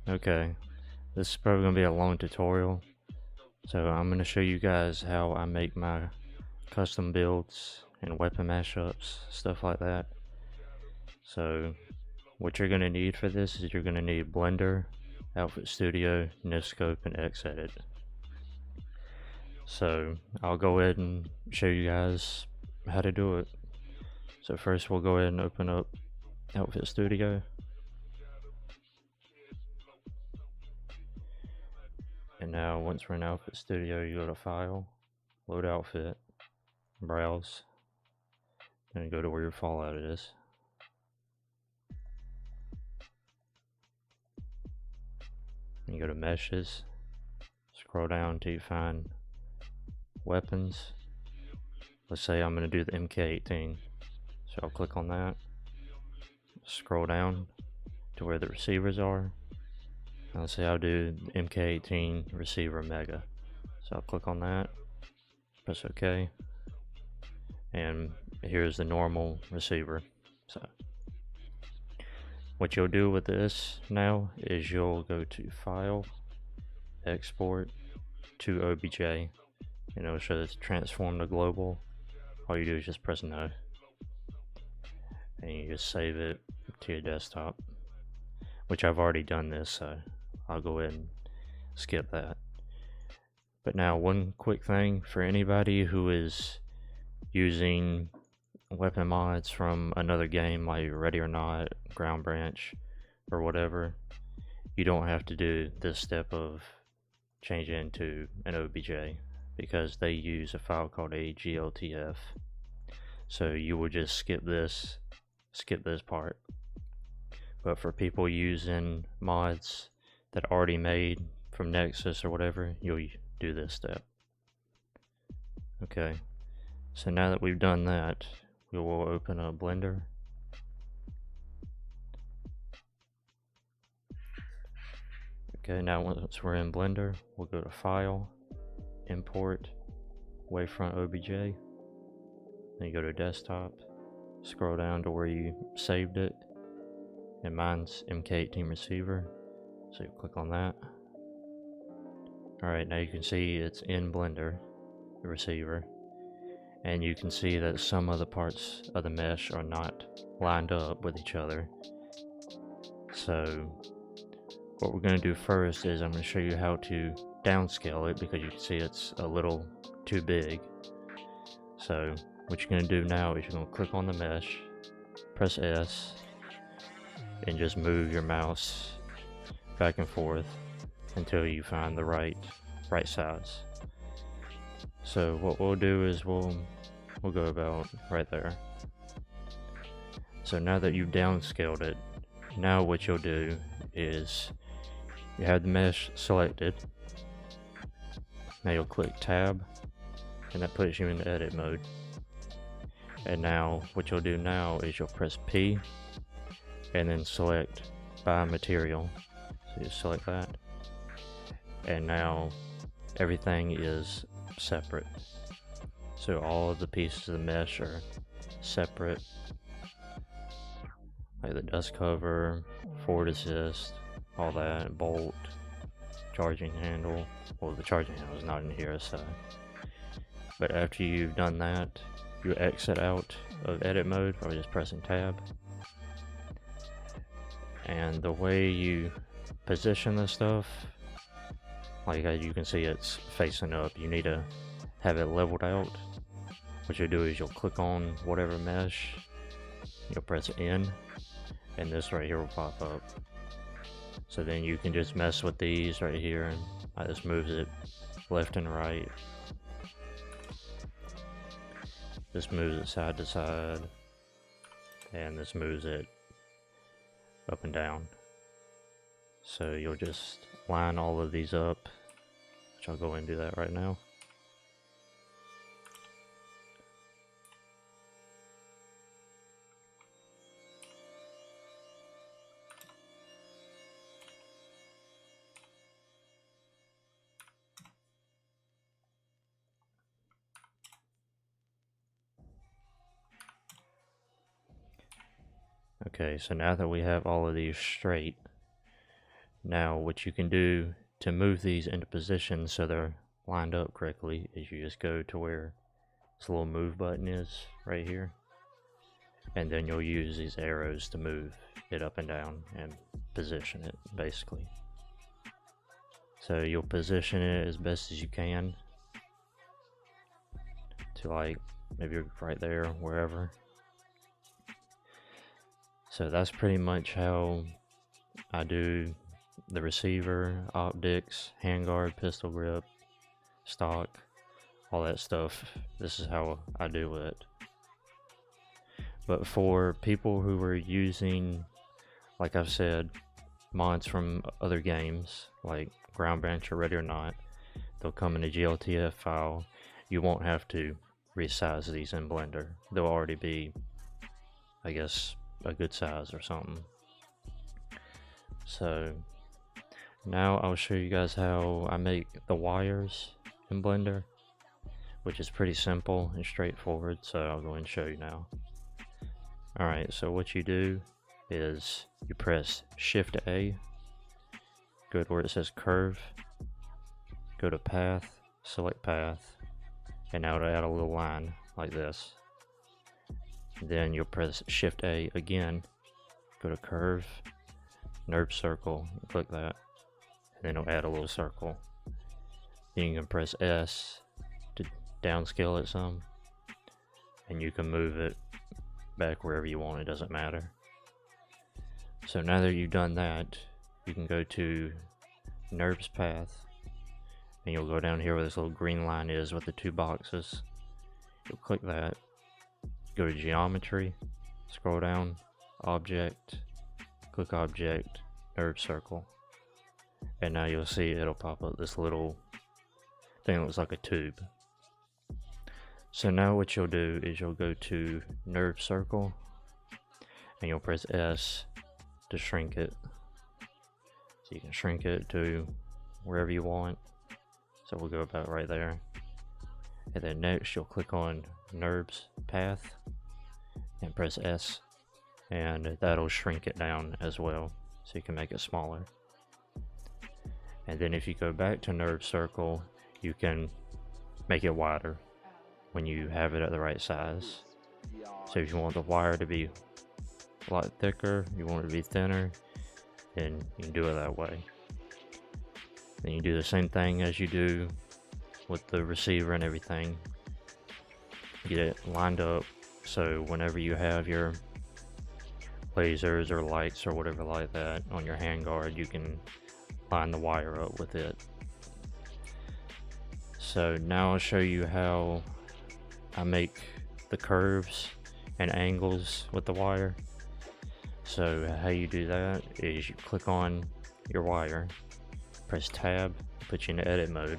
Okay, this is probably going to be a long tutorial, so I'm going to show you guys how I make my custom builds and weapon mashups, stuff like that. So what you're going to need for this is you're going to need Blender, Outfit Studio, Nifscope, and Xedit. So I'll go ahead and show you guys how to do it. So first we'll go ahead and open up Outfit Studio. And now once we're in Outfit Studio, you go to File, Load Outfit, Browse, and go to where your fallout is. And you go to Meshes, scroll down till you find Weapons. Let's say I'm going to do the MK18. So I'll click on that, scroll down to where the receivers are. And let's say I'll do the MK18 receiver mega. So I'll click on that, press OK, and here's the normal receiver. So what you'll do with this now is you'll go to File, Export to OBJ, and it'll show this transform to global. All you do is just press no, and you just save it to your desktop, which I've already done this, so I'll go ahead and skip that. But now one quick thing for anybody who is using weapon mods from another game like Ready or Not, Ground Branch, or whatever, you don't have to do this step of change it into an OBJ because they use a file called a gltf. So you will just skip this part. But for people using mods that are already made from Nexus or whatever, you'll do this step. Okay, so now that we've done that, we will open up Blender. Okay, now once we're in Blender, we'll go to File, Import, Wavefront OBJ, then you go to Desktop, scroll down to where you saved it, and mine's MK18 receiver, so you click on that. Alright, now you can see it's in Blender, the receiver, and you can see that some of the parts of the mesh are not lined up with each other. So what we're going to do first is I'm going to show you how to downscale it because you can see it's a little too big. So what you're going to do now is you're going to click on the mesh, press S, and just move your mouse back and forth until you find the right size. So what we'll do is we'll go about right there. So now that you've downscaled it, now what you'll do is you have the mesh selected. Now you'll click tab, and that puts you in the edit mode. And now what you'll do now is you'll press P and then select by material. So you select that, and now everything is separate. So all of the pieces of the mesh are separate, like the dust cover, forward assist, all that, bolt, charging handle. Well, the charging handle is not in here, so. But after you've done that, you exit out of edit mode by just pressing tab. And the way you position this stuff, like as you can see, it's facing up. You need to have it leveled out. What you'll do is you'll click on whatever mesh, you'll press N, and this right here will pop up. So then you can just mess with these right here, and I just moves it left and right. This moves it side to side, and this moves it up and down. So you'll just line all of these up, which I'll go and do that right now. Okay, so now that we have all of these straight, Now what you can do to move these into position so they're lined up correctly is you just go to where this little move button is right here, and then you'll use these arrows to move it up and down and position it basically. So you'll position it as best as you can to like maybe right there, wherever. So that's pretty much how I do the receiver, optics, handguard, pistol grip, stock, all that stuff. This is how I do it. But for people who are using, like I've said, mods from other games like Ground Branch or Ready or Not, they'll come in a GLTF file. You won't have to resize these in Blender. They'll already be, I guess, a good size or something. So now I'll show you guys how I make the wires in Blender, which is pretty simple and straightforward, so I'll go and show you now. Alright, so what you do is you press Shift A, go to where it says curve, go to path, select path, and now it'll add a little line like this. Then you'll press Shift A again, go to curve, NURB circle, click that, and then it'll add a little circle. Then you can press S to downscale it some, and you can move it back wherever you want, it doesn't matter. So now that you've done that, you can go to NURBS path, and you'll go down here where this little green line is with the two boxes. You'll click that, go to geometry, scroll down, object, click object, NURB circle, and now you'll see it'll pop up this little thing that looks like a tube. So now what you'll do is you'll go to NURB circle, and you'll press S to shrink it. So you can shrink it to wherever you want. So we'll go about right there. And then next you'll click on NURBS path and press S, and that'll shrink it down as well, so you can make it smaller. And then if you go back to NURB circle, you can make it wider when you have it at the right size. So if you want the wire to be a lot thicker, you want it to be thinner, then you can do it that way. Then you do the same thing as you do with the receiver and everything. Get it lined up so whenever you have your lasers or lights or whatever like that on your handguard, you can line the wire up with it. So now I'll show you how I make the curves and angles with the wire. So how you do that is you click on your wire, press tab, put you into edit mode,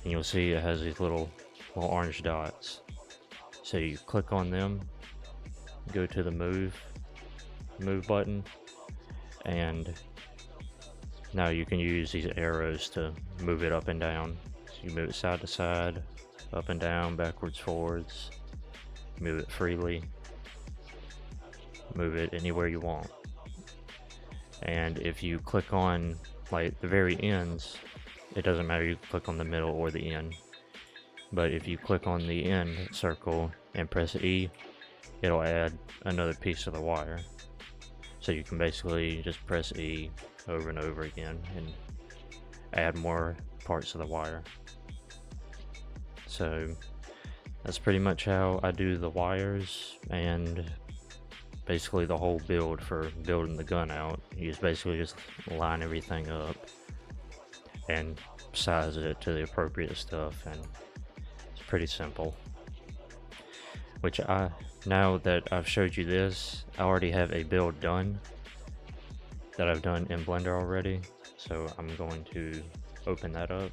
and you'll see it has these little orange dots. So you click on them, go to the move button, and now you can use these arrows to move it up and down. So you move it side to side, up and down, backwards, forwards, move it freely, move it anywhere you want. And if you click on like the very ends, it doesn't matter, you click on the middle or the end. But if you click on the end circle and press E, it'll add another piece of the wire. So you can basically just press E over and over again and add more parts of the wire. So that's pretty much how I do the wires and basically the whole build for building the gun out. You just basically just line everything up and size it to the appropriate stuff, and it's pretty simple. Which now that I've showed you this, I already have a build done that I've done in Blender already. So I'm going to open that up,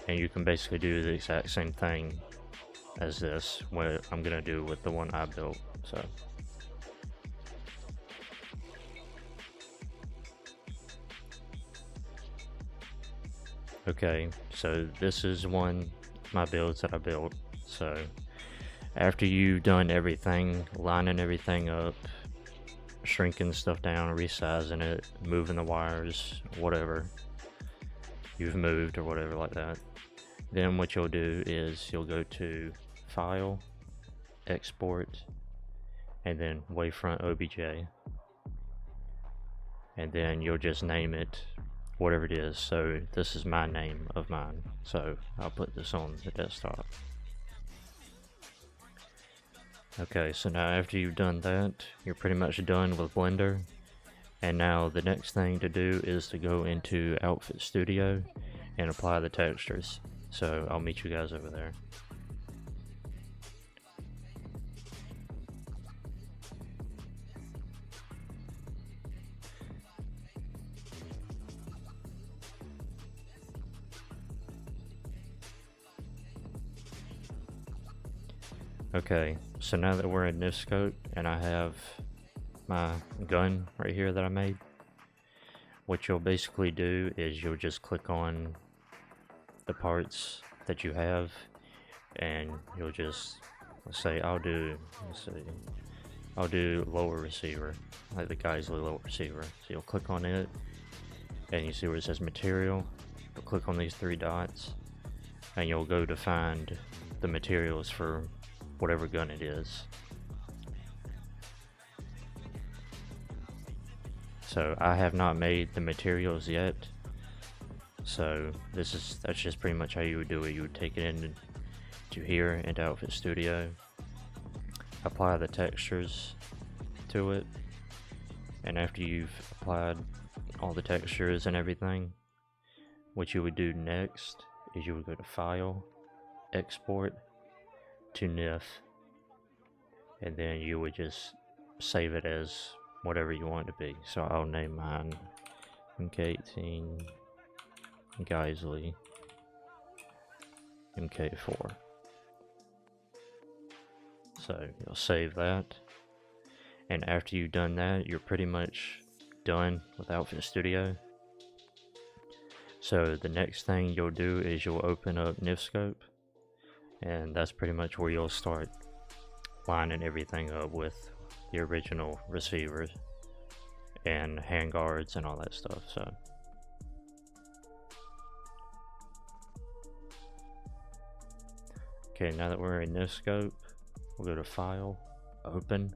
and you can basically do the exact same thing as this, what I'm gonna do with the one I built. So okay, so this is my builds that I built. So after you've done everything, lining everything up, shrinking stuff down, resizing it, moving the wires, whatever you've moved or whatever like that. Then what you'll do is you'll go to File, Export, and then Wavefront OBJ, and then you'll just name it whatever it is. So this is my name of mine, so I'll put this on the desktop. Okay, so now after you've done that, you're pretty much done with Blender. And now the next thing to do is to go into Outfit Studio and apply the textures. So I'll meet you guys over there. Okay, so now that we're in this scope and I have my gun right here that I made, what you'll basically do is you'll just click on the parts that you have and you'll just, let's say I'll do lower receiver, like the Geisley lower receiver. So you'll click on it and you see where it says material, you'll click on these three dots and you'll go to find the materials for whatever gun it is. So I have not made the materials yet, so that's just pretty much how you would do it. You would take it into here, into Outfit Studio, apply the textures to it, and after you've applied all the textures and everything, what you would do next is you would go to File, Export to NIF, and then you would just save it as whatever you want it to be. So I'll name mine MK18 Geisley MK4. So you'll save that, and after you've done that, you're pretty much done with Outfit Studio. So the next thing you'll do is you'll open up NifScope, and that's pretty much where you'll start lining everything up with the original receivers and handguards and all that stuff. So okay, now that we're in this scope, we'll go to File, Open,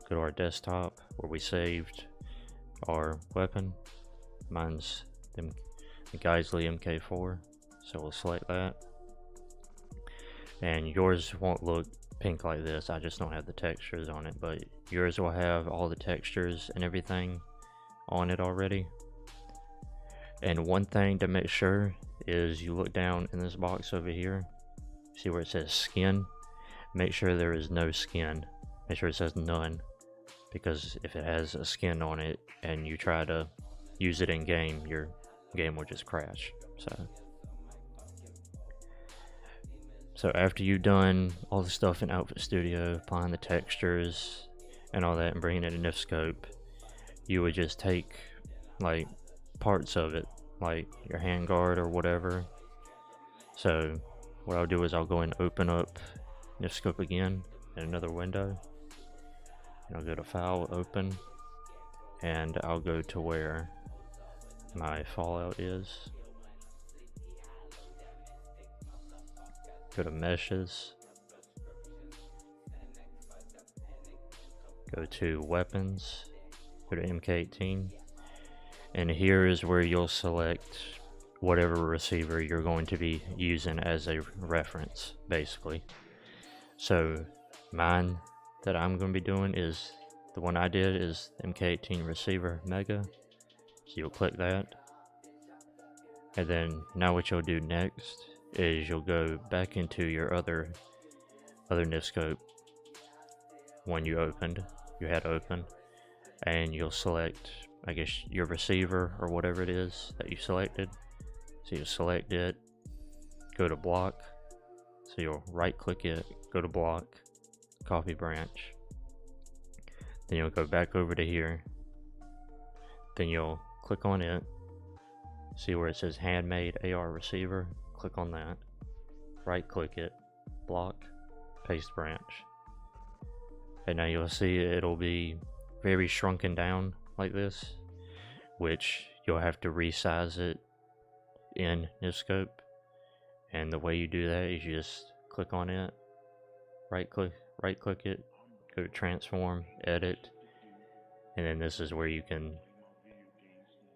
go to our desktop where we saved our weapon. Mine's the Geisley MK4, so we'll select that. And yours won't look pink like this, I just don't have the textures on it, but yours will have all the textures and everything on it already. And one thing to make sure is you look down in this box over here, see where it says skin, make sure there is no skin, make sure it says none, because if it has a skin on it and you try to use it in game, your game will just crash. So after you've done all the stuff in Outfit Studio, applying the textures and all that and bringing it in NifScope, you would just take like parts of it, like your handguard or whatever. So what I'll do is I'll go and open up NifScope again in another window, and I'll go to File, Open, and I'll go to where my Fallout is. Go to Meshes, go to Weapons, go to MK18, and here is where you'll select whatever receiver you're going to be using as a reference, basically. So mine that I'm going to be doing is, the one I did is MK18 Receiver Mega, so you'll click that, and then now what you'll do next is you'll go back into your other NifScope one you had open, and you'll select, I guess, your receiver or whatever it is that you selected. So you select it, go to block, so you'll right click it, go to block, copy branch, then you'll go back over to here, then you'll click on it, see where it says handmade AR receiver, click on that, right click it, block, paste branch, and now you'll see it'll be very shrunken down like this, which you'll have to resize it in Nifscope. And the way you do that is you just click on it, right click it, go to transform, edit, and then this is where you can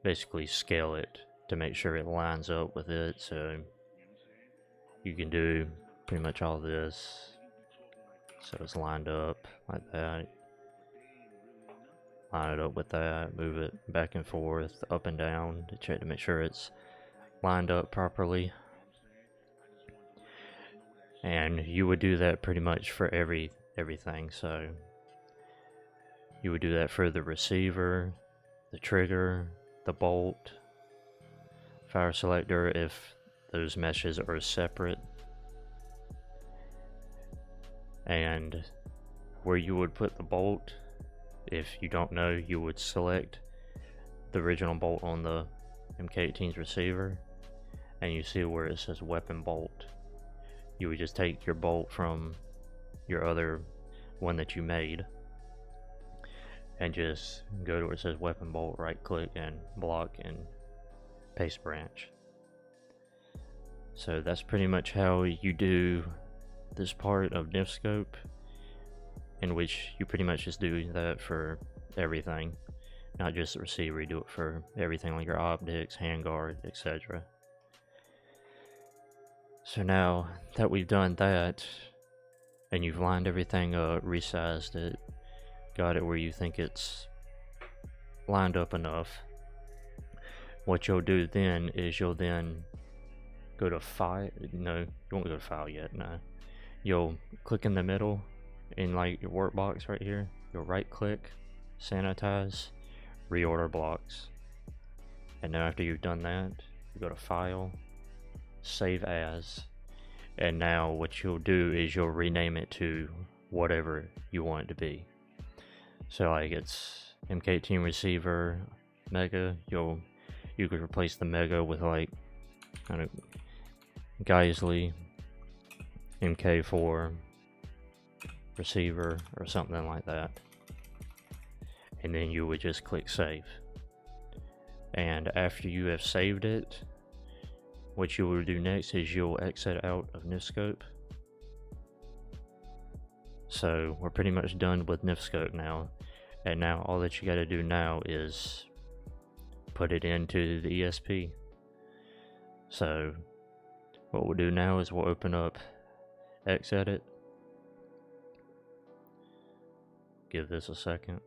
basically scale it to make sure it lines up with it. So you can do pretty much all this so it's lined up like that. Line it up with that, move it back and forth, up and down to check to make sure it's lined up properly. And you would do that pretty much for everything. So you would do that for the receiver, the trigger, the bolt, fire selector if those meshes are separate. And where you would put the bolt, if you don't know, you would select the original bolt on the MK18's receiver, and you see where it says weapon bolt. You would just take your bolt from your other one that you made and just go to where it says weapon bolt, right click and block and paste branch. So that's pretty much how you do this part of Nifscope, in which you pretty much just do that for everything, not just the receiver. You do it for everything like your optics, handguard, etc. So now that we've done that, and you've lined everything up, resized it, got it where you think it's lined up enough, what you'll do then is you'll then go to file. No, you won't go to file yet. No, you'll click in the middle in like your workbox right here. You'll right click, sanitize, reorder blocks, and now after you've done that, you go to file, save as, and now what you'll do is you'll rename it to whatever you want it to be. So like it's MK18 receiver mega, you could replace the mega with like kind of Geisley MK4 receiver or something like that, and then you would just click save. And after you have saved it, what you will do next is you'll exit out of Nifscope. So we're pretty much done with Nifscope now, and now all that you got to do now is put it into the ESP. So what we'll do now is we'll open up Xedit. Give this a second.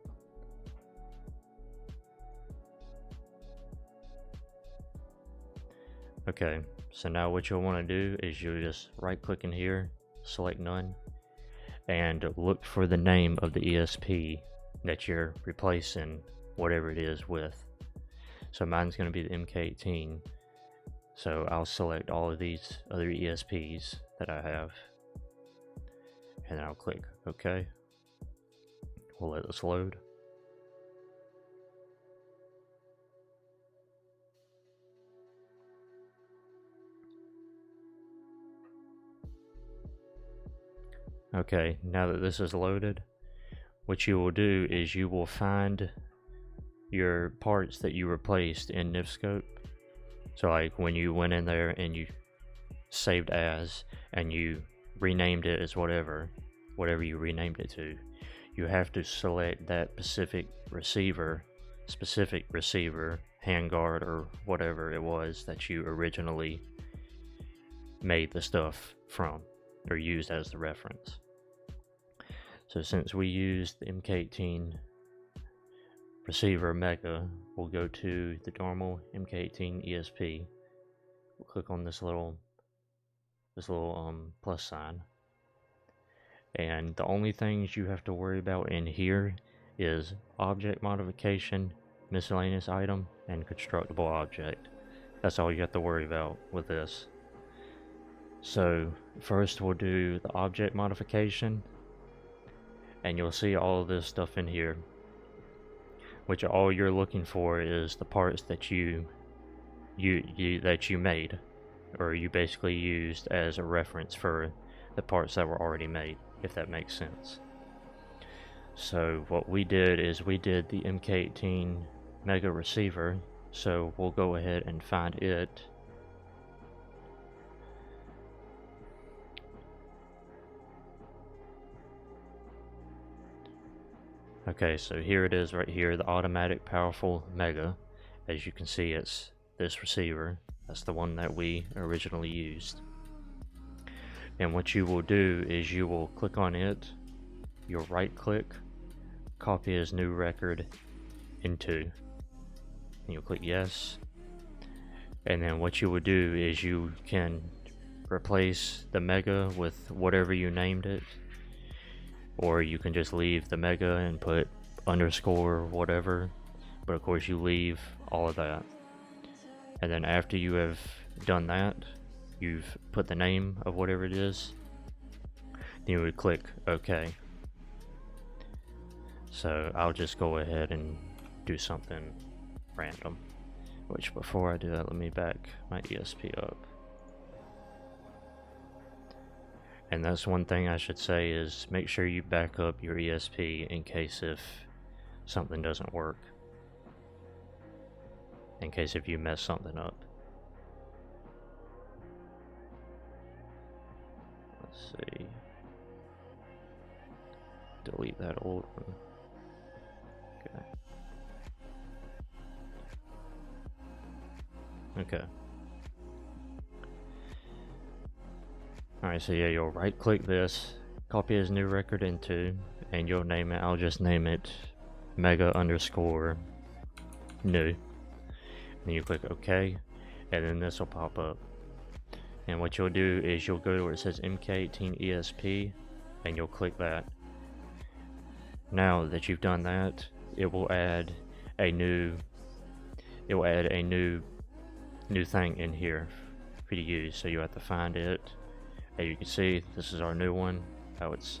Okay, so now what you'll want to do is you'll just right click in here, select none, and look for the name of the ESP that you're replacing whatever it is with. So mine's going to be the MK18, so I'll select all of these other ESPs that I have, and then I'll click OK. We'll let this load. Okay, now that this is loaded, what you will do is you will find your parts that you replaced in Nifscope. So like when you went in there and you saved as and you renamed it as whatever you renamed it to, you have to select that specific receiver, handguard, or whatever it was that you originally made the stuff from or used as the reference. So since we used the MK18 receiver mega, we'll go to the normal MK18 ESP. We'll click on this little plus sign, and the only things you have to worry about in here is object modification, miscellaneous item, and constructible object. That's all you have to worry about with this. So first we'll do the object modification, and you'll see all of this stuff in here, which all you're looking for is the parts that you made, or you basically used as a reference for the parts that were already made, if that makes sense. So what we did is we did the MK18 Mega Receiver, so we'll go ahead and find it. Okay, so here it is right here, the automatic powerful Mega. As you can see, it's this receiver. That's the one that we originally used. And what you will do is you will click on it, you'll right click, copy as new record into, and you'll click yes. And then what you will do is you can replace the Mega with whatever you named it, or you can just leave the Mega and put underscore whatever, but of course you leave all of that. And then after you have done that, you've put the name of whatever it is, then you would click OK. So I'll just go ahead and do something random, which before I do that, let me back my ESP up. And that's one thing I should say is make sure you back up your ESP in case if something doesn't work, in case if you mess something up. Let's see, delete that old one. Okay. Alright, so yeah, you'll right click this, copy as new record into, and you'll name it, I'll just name it Mega underscore new. And you click OK, and then this will pop up. And what you'll do is you'll go to where it says MK18 ESP, and you'll click that. Now that you've done that, it will add a new thing in here for you to use. So you have to find it. As you can see, this is our new one, how it's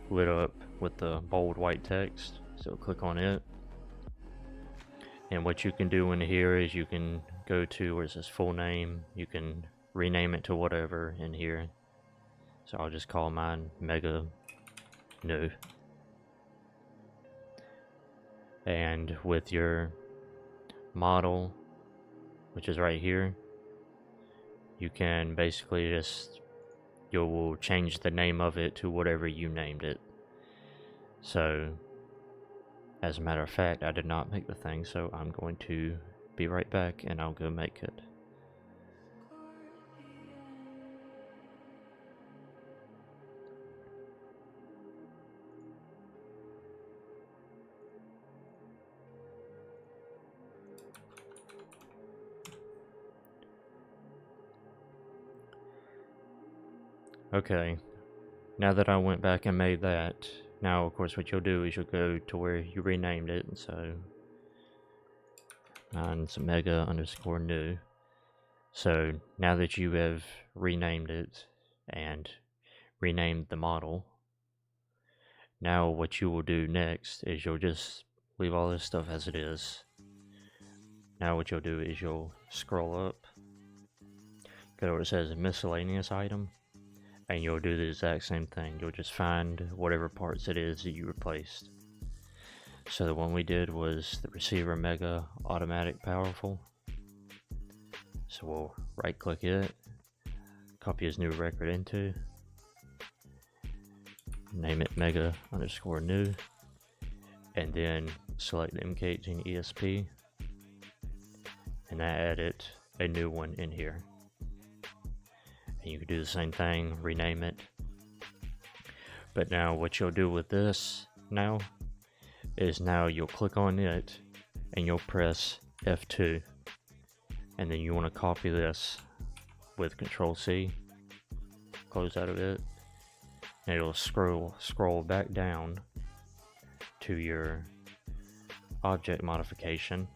lit up with the bold white text. So click on it. And what you can do in here is you can go to where it says full name. You can rename it to whatever in here. So I'll just call mine Mega New. And with your model, which is right here, you can basically just, you will change the name of it to whatever you named it. So as a matter of fact, I did not make the thing, so I'm going to be right back and I'll go make it. Okay, now that I went back and made that, now of course what you'll do is you'll go to where you renamed it, and so mine's Mega underscore new. So now that you have renamed it and renamed the model, now what you will do next is you'll just leave all this stuff as it is. Now what you'll do is you'll scroll up, go to where it says miscellaneous item, and you'll do the exact same thing. You'll just find whatever parts it is that you replaced. So the one we did was the receiver Mega automatic powerful. So we'll right click it, copy as new record into, name it Mega underscore new, and then select the MK18 ESP, and I added a new one in here. And you can do the same thing, rename it. But now what you'll do with this now is now you'll click on it and you'll press F2, and then you want to copy this with Control C, close out of it, and it'll scroll back down to your object modification.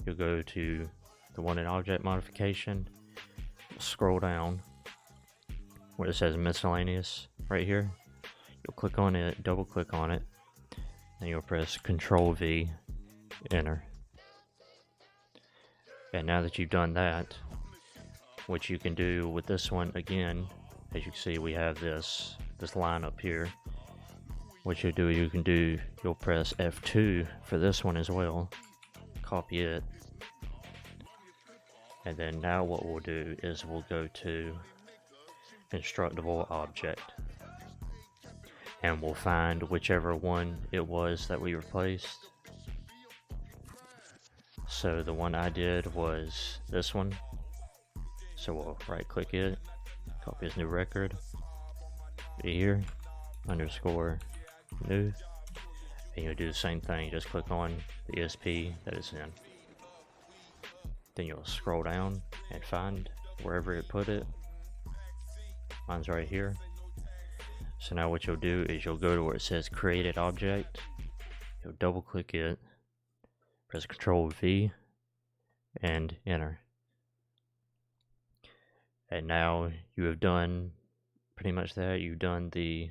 You'll go to the one in object modification, scroll down where it says miscellaneous right here. You'll click on it, double click on it, and you'll press Control V, enter. And now that you've done that, what you can do with this one again, as you can see, we have this line up here. what you do, you'll press F2 for this one as well, copy it, and then now what we'll do is we'll go to constructible object, and we'll find whichever one it was that we replaced. So the one I did was this one, so we'll right click it, copy as new record, here, underscore new, and you'll do the same thing, just click on the ESP that it's in. Then you'll scroll down and find wherever it put it. Mine's right here. So now what you'll do is you'll go to where it says created object, you'll double click it, press Ctrl V, and enter. And now you have done pretty much that. You've done the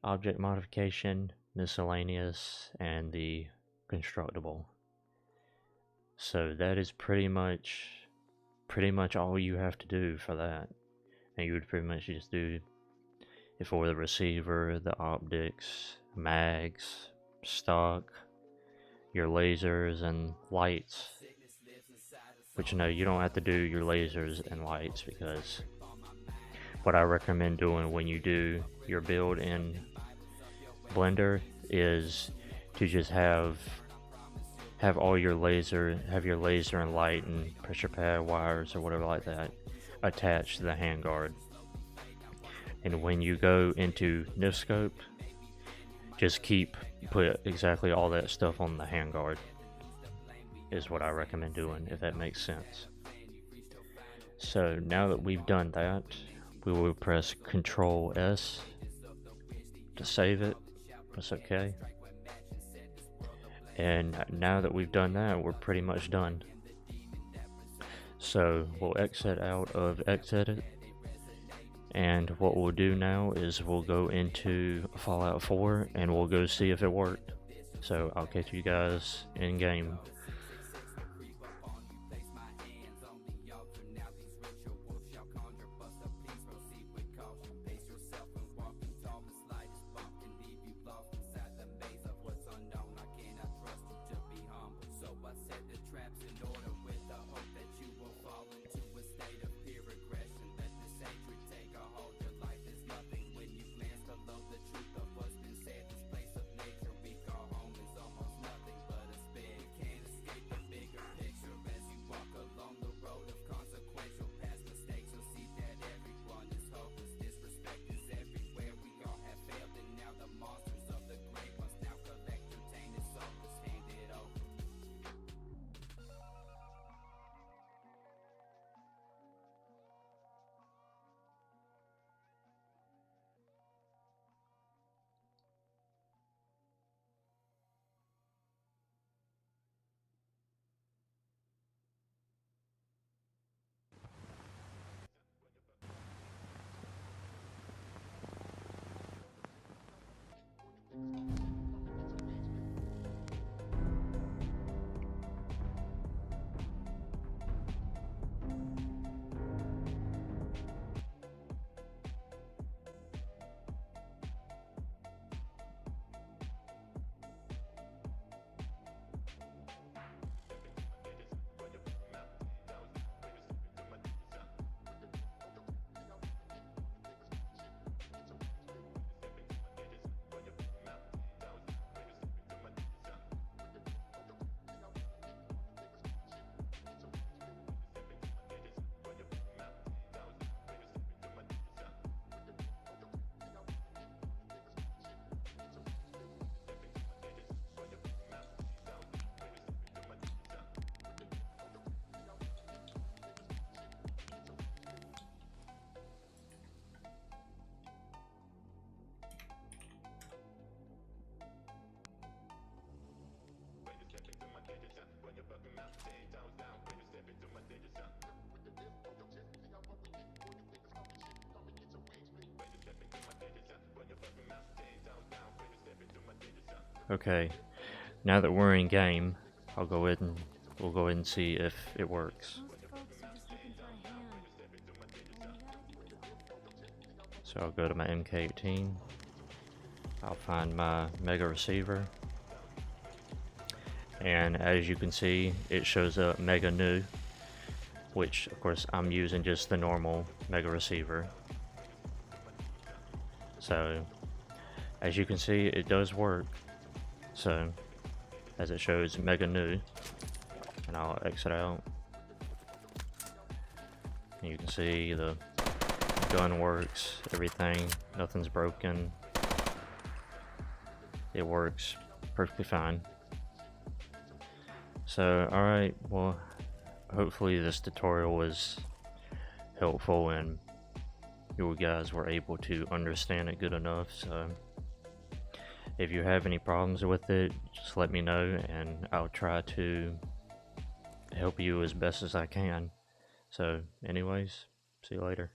object modification, miscellaneous, and the constructible. So that is pretty much all you have to do for that. And you would pretty much just do it for the receiver, the optics, mags, stock, your lasers and lights. But you don't have to do your lasers and lights, because what I recommend doing when you do your build in Blender is to just have all your laser and light and pressure pad wires or whatever like that attached to the handguard. And when you go into NIF scope, just put exactly all that stuff on the handguard is what I recommend doing, if that makes sense. So now that we've done that, we will press Ctrl S to save it, press OK. And now that we've done that, we're pretty much done. So we'll exit out of Xedit, and what we'll do now is we'll go into Fallout 4 and we'll go see if it worked. So I'll catch you guys in game. Okay, now that we're in game, we'll go ahead and see if it works. So I'll go to my MK18. I'll find my mega receiver, and as you can see, it shows up mega new, which of course I'm using just the normal mega receiver. So as you can see, it does work. So as it shows mega new, and I'll exit out, and you can see the gun works, everything, nothing's broken. It works perfectly fine. So alright, well, hopefully this tutorial was helpful and you guys were able to understand it good enough. So if you have any problems with it, just let me know and I'll try to help you as best as I can. So anyways, see you later.